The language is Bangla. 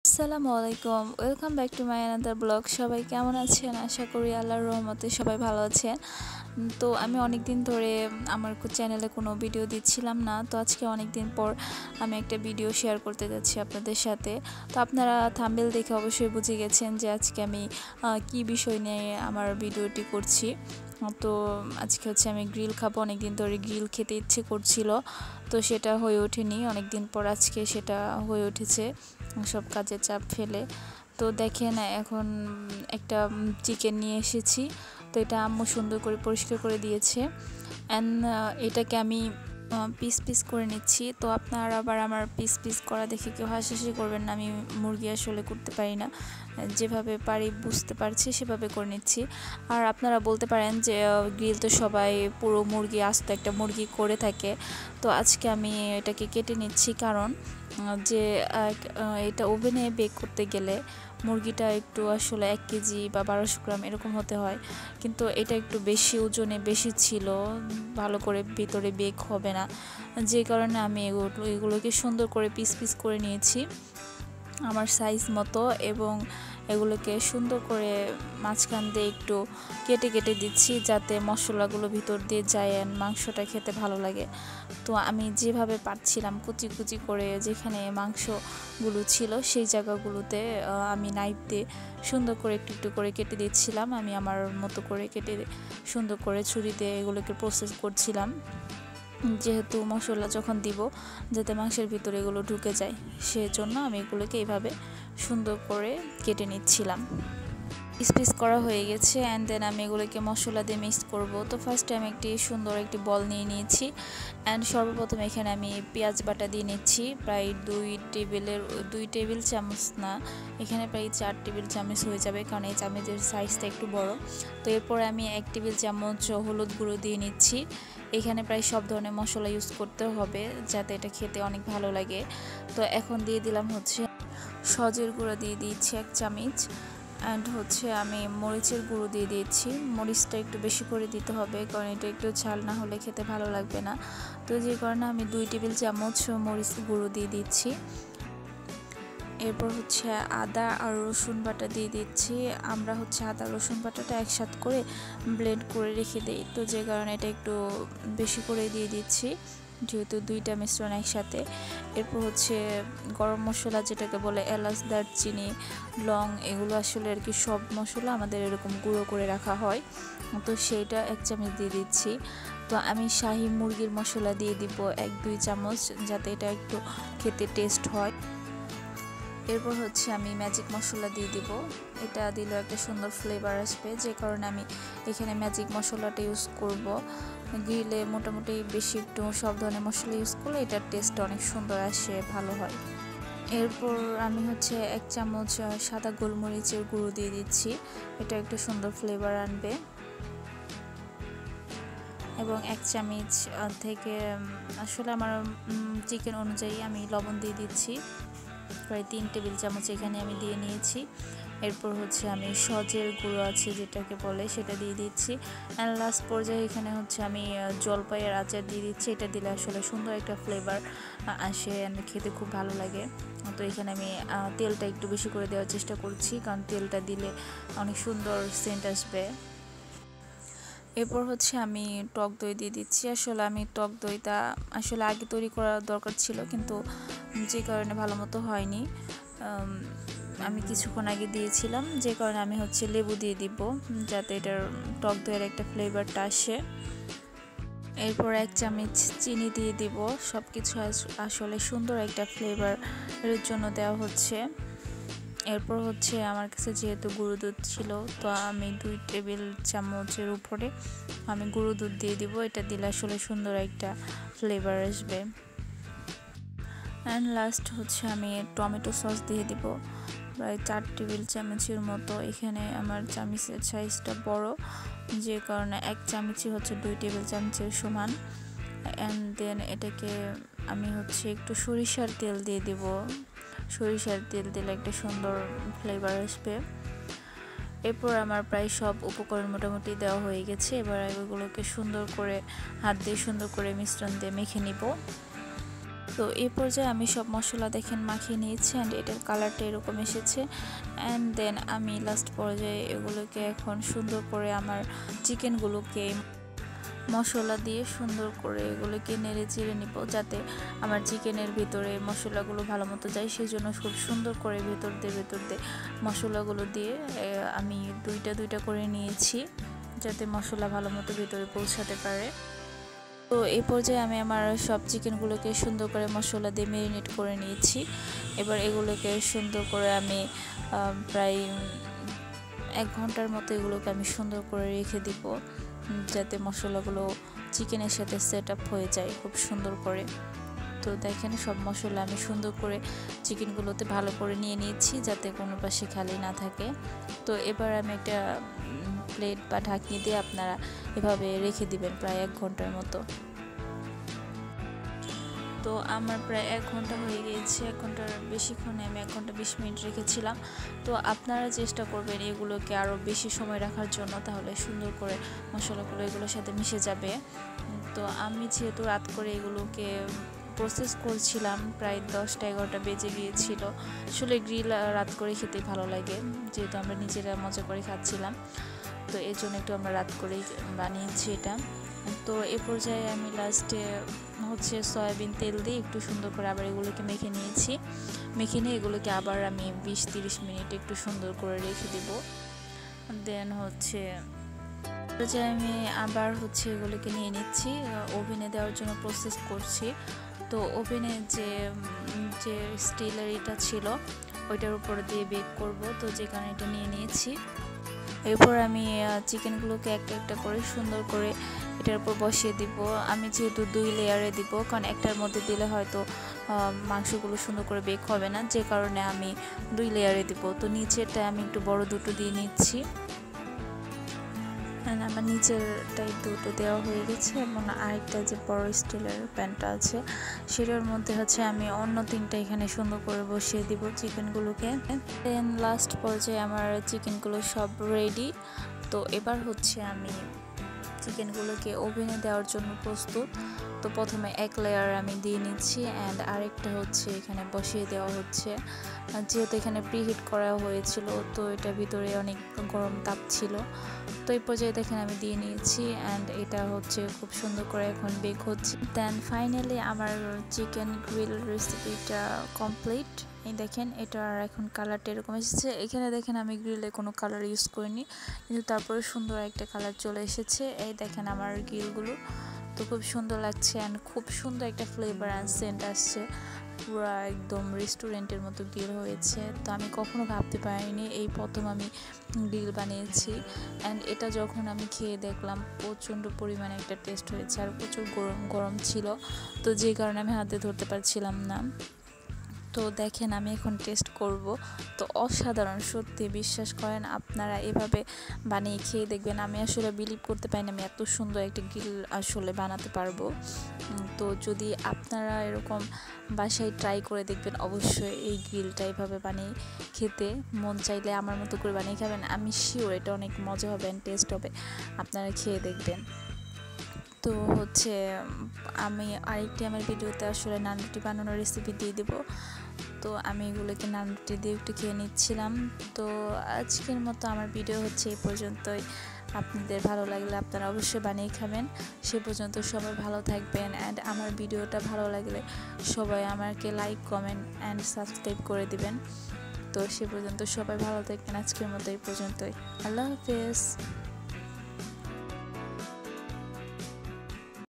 আসসালামু আলাইকুম, welcome back to my another blog. সবাই কেমন আছেন? আশা করি আল্লাহর রহমতে সবাই ভালো আছেন। তো আমি অনেক দিন ধরে আমার চ্যানেলে কোনো ভিডিও দিচ্ছিলাম না, তো আজকে অনেক দিন পর আমি একটা ভিডিও শেয়ার করতে যাচ্ছি আপনাদের সাথে। তো আপনারা থাম্বনেল দেখে অবশ্যই বুঝে গেছেন যে আজকে আমি কি বিষয় নিয়ে আমার ভিডিওটি করছি। তো আজকে হচ্ছে আমি গ্রিল খাবো, অনেক দিন ধরে গ্রিল খেতে ইচ্ছে করছিল, তো সেটা হয়ে ওঠেনি। অনেক দিন পর আজকে সেটা হয়ে উঠেছে সব কাজের চাপ ফেলে। তো দেখেন এখন একটা চিকেন নিয়ে এসেছি, তো এটা আম্মু সুন্দর করে পরিষ্কার করে দিয়েছে। অ্যান্ড এটাকে আমি পিস পিস করে নিচ্ছি। তো আপনারা আবার আমার পিস পিস করা দেখে কেউ হাসাহাসি করবেন না, আমি মুরগি আসলে করতে পারি না, যেভাবে পারি বুঝতে পারছি সেভাবে করে নিচ্ছি। আর আপনারা বলতে পারেন যে গ্রিল তো সবাই পুরো মুরগি আস্ত একটা মুরগি করে থাকে, তো আজকে আমি এটাকে কেটে নিচ্ছি, কারণ যে এটা ওভেনে বেক করতে গেলে মুরগিটা একটু আসলে 1 কেজি বা 1200 গ্রাম এরকম হতে হয়, কিন্তু এটা একটু বেশি ওজনে বেশি ছিল, ভালো করে ভিতরে বেক হবে না, যে কারণে আমি এগুলোকে সুন্দর করে পিস পিস করে নিয়েছি আমার সাইজ মতো, এবং এগুলোকে সুন্দর করে মাঝখান দিয়ে একটু কেটে কেটে দিচ্ছি যাতে মশলাগুলো ভিতর দিয়ে যায় আর মাংসটা খেতে ভালো লাগে। তো আমি যেভাবে পারছিলাম কুচি কুচি করে যেখানে মাংসগুলো ছিল সেই জায়গাগুলোতে আমি নাইফ দিয়ে সুন্দর করে একটু একটু করে কেটে দিচ্ছিলাম। আমি আমার মতো করে কেটে সুন্দর করে ছুরি দিয়ে এগুলোকে প্রসেস করছিলাম, যেহেতু মশলা যখন দিব যাতে মাংসের ভিতরে এগুলো ঢুকে যায়, সেজন্য আমি এগুলোকে এইভাবে সুন্দর করে কেটে নিচ্ছিলাম। পিস করা হয়ে গেছে, অ্যান্ড দেন আমি এগুলোকে মশলা দিয়ে মিক্স করব। তো ফার্স্টে আমি একটি সুন্দর একটি বল নিয়ে নিয়েছি, অ্যান্ড সর্বপ্রথম এখানে আমি পেঁয়াজ বাটা দিয়ে নিচ্ছি প্রায় 2 টেবিল চামচ না, এখানে প্রায় 4 টেবিল চামচ হয়ে যাবে, কারণ এই চামচের সাইজটা একটু বড়। তো এরপরে আমি 1 টেবিল চামচ হলুদ গুঁড়ো দিয়ে নিচ্ছি। এখানে প্রায় সব ধরনের মশলা ইউজ করতে হবে যাতে এটা খেতে অনেক ভালো লাগে। তো এখন দিয়ে দিলাম হচ্ছে সজের গুঁড়ো, দিয়ে দিচ্ছি 1 চামচ, অ্যান্ড হচ্ছে আমি মরিচের গুঁড়ো দিয়ে দিয়েছি। মরিচটা একটু বেশি করে দিতে হবে, কারণ এটা একটু ঝাল না হলে খেতে ভালো লাগবে না। তো যে কারণে আমি 2 টেবিল চামচ মরিচ গুঁড়ো দিয়ে দিচ্ছি। এরপর হচ্ছে আদা আর রসুন বাটা দিয়ে দিচ্ছি। আমরা হচ্ছে আদা রসুন বাটাটা একসাথে করে ব্লেন্ড করে রেখে দিই, তো যে কারণে এটা একটু বেশি করে দিয়ে দিচ্ছি যেহেতু 2টা মিশ্রণ একসাথে। এরপর হচ্ছে গরম মশলা, যেটাকে বলে এলাচ, দারচিনি, লং, এগুলো আসলে আর কি সব মশলা আমাদের এরকম গুঁড়ো করে রাখা হয়, তো সেইটা 1 চামচ দিয়ে দিচ্ছি। তো আমি শাহি মুরগির মশলা দিয়ে দিব 1-2 চামচ, যাতে এটা একটু খেতে টেস্ট হয়। এরপর হচ্ছে আমি ম্যাজিক মশলা দিয়ে দিব, এটা দিলেও একটা সুন্দর ফ্লেভার আসবে, যে কারণে আমি এখানে ম্যাজিক মশলাটা ইউজ করব। গ্রিলে মোটামুটি বেশি একটু সব ধরনের মশলা ইউজ করলে এটার টেস্ট অনেক সুন্দর আসে, ভালো হয়। এরপর আমি হচ্ছে 1 চামচ সাদা গোলমরিচের গুঁড়ো দিয়ে দিচ্ছি, এটা একটু সুন্দর ফ্লেভার আনবে। এবং 1 চামচ থেকে আসলে আমার চিকেন অনুযায়ী আমি লবণ দিয়ে দিচ্ছি, প্রায় 3 টেবিল চামচ এখানে আমি দিয়ে নিয়েছি। এরপর হচ্ছে আমি সজের গুঁড়ো আছে যেটাকে বলে সেটা দিয়ে দিচ্ছি, অ্যান্ড লাস্ট পর্যায়ে এখানে হচ্ছে আমি জলপাইয়ের আচার দিয়ে দিচ্ছি। এটা দিলে আসলে সুন্দর একটা ফ্লেভার আসে অ্যান্ড খেতে খুব ভালো লাগে। তো এখানে আমি তেলটা একটু বেশি করে দেওয়ার চেষ্টা করছি, কারণ তেলটা দিলে অনেক সুন্দর সেন্ট আসবে। এরপর হচ্ছে আমি টক দই দিয়ে দিচ্ছি। আসলে আমি টক দইটা আসলে আগে তৈরি করা দরকার ছিল, কিন্তু যে কারণে ভালো মতো হয়নি, আমি কিছুক্ষণ আগে দিয়েছিলাম, যে কারণে আমি হচ্ছে লেবু দিয়ে দিব যাতে এটার টক দইয়ের একটা ফ্লেভারটা আসে। এরপর 1 চামচ চিনি দিয়ে দিব, সব কিছু আসলে সুন্দর একটা ফ্লেভারের জন্য দেওয়া হচ্ছে। এরপর হচ্ছে আমার কাছে যেহেতু গুঁড়ো দুধ ছিল, তো আমি 2 টেবিল চামচের উপরে আমি গুঁড়ো দুধ দিয়ে দিব, এটা দিলে আসলে সুন্দর একটা ফ্লেভার আসবে। অ্যান্ড লাস্ট হচ্ছে আমি টমেটো সস দিয়ে দিব প্রায় 4 টেবিল চামচের মতো। এখানে আমার চামচের সাইজটা বড়, যে কারণে 1 চামচই হচ্ছে 2 টেবিল চামচের সমান। অ্যান্ড দেন এটাকে আমি হচ্ছে একটু সরিষার তেল দিয়ে দিব, সরিষার তেল দিলে একটা সুন্দর ফ্লেভার আসবে। এরপর আমার প্রায় সব উপকরণ মোটামুটি দেওয়া হয়ে গেছে, এবার এগুলোকে সুন্দর করে হাত দিয়ে সুন্দর করে মিশ্রণ দিয়ে মেখে নিব। তো এই পর্যায়ে আমি সব মশলা দেখেন মাখিয়ে নিয়েছি অ্যান্ড এটার কালারটা এরকম এসেছে। অ্যান্ড দেন আমি লাস্ট পর্যায়ে এগুলোকে এখন সুন্দর করে আমার চিকেনগুলোকে মশলা দিয়ে সুন্দর করে এগুলোকে নেড়ে চেড়ে নিব, যাতে আমার চিকেনের ভিতরে মশলাগুলো ভালো মতো যায়। সেই জন্য খুব সুন্দর করে ভেতর দিয়ে মশলাগুলো দিয়ে আমি দুইটা করে নিয়েছি, যাতে মশলা ভালো মতো ভিতরে পৌঁছাতে পারে। তো এই পর্যায়ে আমি আমার সব চিকেনগুলোকে সুন্দর করে মশলা দিয়ে ম্যারিনেট করে নিয়েছি। এবার এগুলোকে সুন্দর করে আমি প্রায় 1 ঘন্টার মতো এগুলোকে আমি সুন্দর করে রেখে দিব, যাতে মশলাগুলো চিকেনের সাথে সেট আপ হয়ে যায় খুব সুন্দর করে। তো দেখেন সব মশলা আমি সুন্দর করে চিকেনগুলোতে ভালো করে নিয়ে নিয়েছি, যাতে কোনো পাশে খালি না থাকে। তো এবার আমি একটা প্লেট বা ঢাকনি দিয়ে আপনারা এভাবে রেখে দিবেন প্রায় 1 ঘন্টার মতো। তো আমার প্রায় 1 ঘন্টা হয়ে গিয়েছে। 1 ঘন্টার বেশিক্ষণে আমি 1 ঘন্টা 20 মিনিট রেখেছিলাম। তো আপনারা চেষ্টা করবেন এগুলোকে আরও বেশি সময় রাখার জন্য, তাহলে সুন্দর করে মশলাগুলো এগুলোর সাথে মিশে যাবে। তো আমি যেহেতু রাত করে এগুলোকে প্রসেস করছিলাম, প্রায় 10টা-11টা বেজে গিয়েছিল। আসলে গ্রিল রাত করে খেতে ভালো লাগে, যেহেতু আমরা নিজেরা মজা করে খাচ্ছিলাম, তো এর জন্য একটু আমরা রাত করেই বানিয়েছি এটা। তো এ পর্যায়ে আমি লাস্টে সয়াবিন তেল দিয়ে একটু সুন্দর করে আবার এগুলোকে মেখে নিয়েছি। মেখে নিয়ে এগুলোকে আবার আমি 20-30 মিনিট একটু সুন্দর করে রেখে দেব। দেন আমি আবার এগুলোকে নিয়ে নিচ্ছি, ওভেনে দেওয়ার জন্য প্রসেস করছি। তো ওভেনে যে স্টিলের এটা ছিল ওইটার উপর দিয়ে বেক করব, তো যে কারণে এটা নিয়ে নিয়েছি। এরপর আমি চিকেনগুলোকে একটা করে সুন্দর করে এটার উপর বসিয়ে দিব। আমি যেহেতু 2 লেয়ারে দিব, কারণ একটার মধ্যে দিলে হয়তো মাংসগুলো সুন্দর করে বেক হবে না, যে কারণে আমি 2 লেয়ারে দিব। তো নিচেরটা আমি একটু বড় দুটো দিয়ে নিচ্ছি। আমার নিচেরটাই দুটো দেওয়া হয়ে গেছে, এবং আরেকটা যে বড় স্টিলের প্যানটা আছে সেটার মধ্যে আমি অন্য 3টা এখানে সুন্দর করে বসিয়ে দিব চিকেনগুলোকে। দেন লাস্ট পর্যায়ে আমার চিকেনগুলো সব রেডি। তো এবার আমি চিকেনগুলোকে ওভেনে দেওয়ার জন্য প্রস্তুত। তো প্রথমে 1 লেয়ার আমি দিয়ে নিচ্ছি, অ্যান্ড আরেকটা এখানে বসিয়ে দেওয়া হচ্ছে। যেহেতু এখানে প্রিহিট করা হয়েছিল, তো এটা ভিতরে অনেক গরম তাপ ছিল। তো এই পর্যায়ে দেখেন আমি দিয়ে নিয়েছি, অ্যান্ড এটা খুব সুন্দর করে এখন বেক হচ্ছে। দেন ফাইনালি আমার চিকেন গ্রিল রেসিপিটা কমপ্লিট। এই দেখেন এটার এখন কালারটা এরকম এসেছে। এখানে দেখেন আমি গ্রিলে কোনো কালার ইউজ করিনি, কিন্তু তারপরে সুন্দর একটা কালার চলে এসেছে। এই দেখেন আমার গ্রিলগুলো তো খুব সুন্দর লাগছে, অ্যান্ড খুব সুন্দর একটা ফ্লেভার অ্যান্ড সেন্ট আসছে, পুরো একদম রেস্টুরেন্টের মতো গ্রিল হয়েছে। তো আমি কখনো ভাবতে পারিনি, এই প্রথম আমি গ্রিল বানিয়েছি। অ্যান্ড এটা যখন আমি খেয়ে দেখলাম প্রচণ্ড পরিমাণে একটা টেস্ট হয়েছে, আর প্রচুর গরম ছিল, তো যে কারণে আমি হাতে ধরতে পারছিলাম না। তো দেখেন আমি এখন টেস্ট করব। তো অসাধারণ, সত্যি বিশ্বাস করেন, আপনারা এভাবে বানিয়ে খেয়ে দেখবেন। আমি আসলে বিলিভ করতে পারি না আমি এত সুন্দর একটা গ্রিল আসলে বানাতে পারবো। তো যদি আপনারা এরকম বাসায় ট্রাই করে দেখবেন, অবশ্যই এই গ্রিলটা এভাবে বানিয়ে খেতে মন চাইলে আমার মতো করে বানিয়ে খাবেন। আমি শিওর এটা অনেক মজা হবে অ্যান্ড টেস্ট হবে, আপনারা খেয়ে দেখবেন। তো আমি আরেকটি আমার ভিডিওতে আসলে নান রুটি বানানোর রেসিপি দিয়ে দেবো। তো আমি এগুলোকে নান রুটি দিয়ে একটু খেয়ে নিচ্ছিলাম। তো আজকের মতো আমার ভিডিও এই পর্যন্তই। আপনাদের ভালো লাগলে আপনারা অবশ্যই বানিয়ে খাবেন। সে পর্যন্ত সবাই ভালো থাকবেন, অ্যান্ড আমার ভিডিওটা ভালো লাগলে সবাই আমাকে লাইক, কমেন্ট অ্যান্ড সাবস্ক্রাইব করে দিবেন। তো সে পর্যন্ত সবাই ভালো থাকবেন। আজকের মতো এই পর্যন্তই। আল্লাহ হাফেজ।